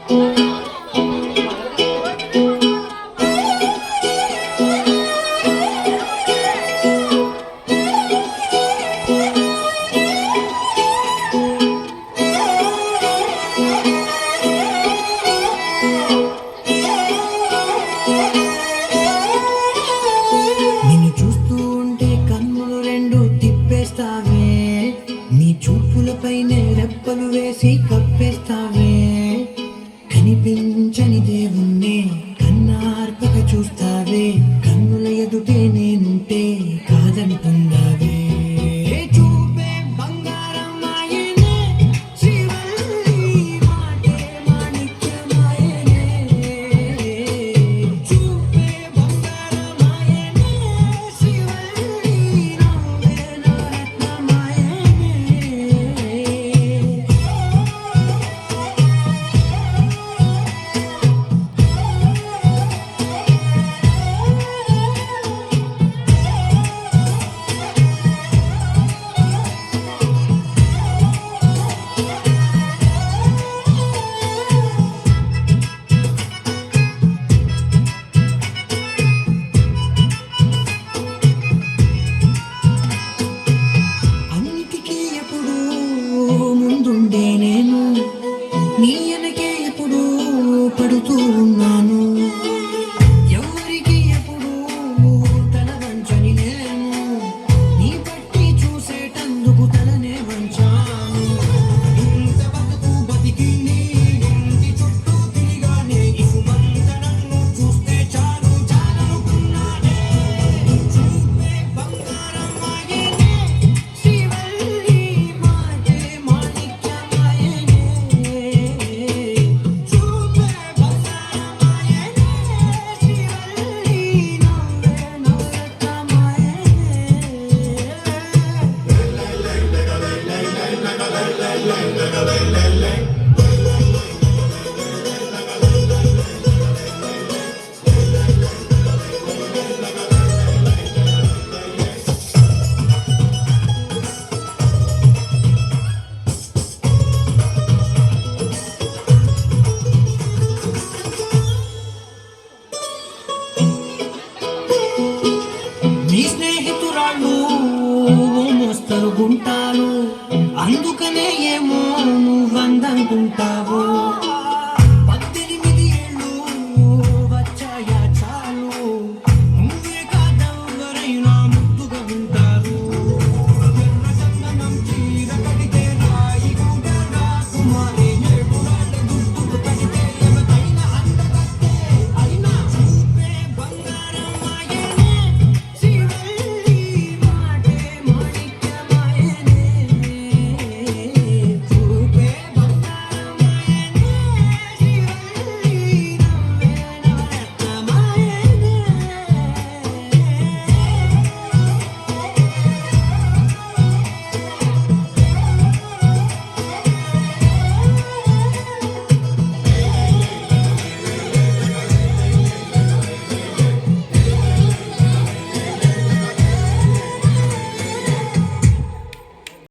నిన్ను చూస్తూ ఉంటే కన్నులు రెండు తిప్పేస్తావే, నీ చూపులపైనే రెప్పలు వేసి కప్పేస్తావే. కనిపించని దేవుణ్ణే కన్నార్పక చూస్తావే, కన్నుల ఎదుటే నేనుంటే కాదంటున్నావే. చూపే బంగారమాయనే, శ్రీవల్లి మాటే మాణిక్యమాయనే. చూపే బంగారమాయనే, శ్రీవల్లి నవ్వే నవరత్నమాయనే. అన్నిటికీ ఎప్పుడు ముందుండే నేను, నీ వెనకే ఎప్పుడు పడుతూ ఉన్నాను. ఎవరికి ఎప్పుడు తల వంచని నేను, నీ పట్టి చూసేటందుకు తలనే వంచాను. ఇంత బతుకు బతికి నీ ఇంటి చుట్టూ తిరిగానే, ఇసుమంత నన్ను చూస్తే చాలు చాలనుకున్నానే. చూపే బంగారమాయనే, శ్రీవల్లి మాటే మాణిక్యమాయనే. చూపే బంగారమాయనే, శ్రీవల్లి నవ్వే నవరత్నమాయనే. నీ స్నేహితురాళ్ళు మోస్తరు గుంటాలు, అందుకనే ఏమో నువ్వందనుకుంటావు.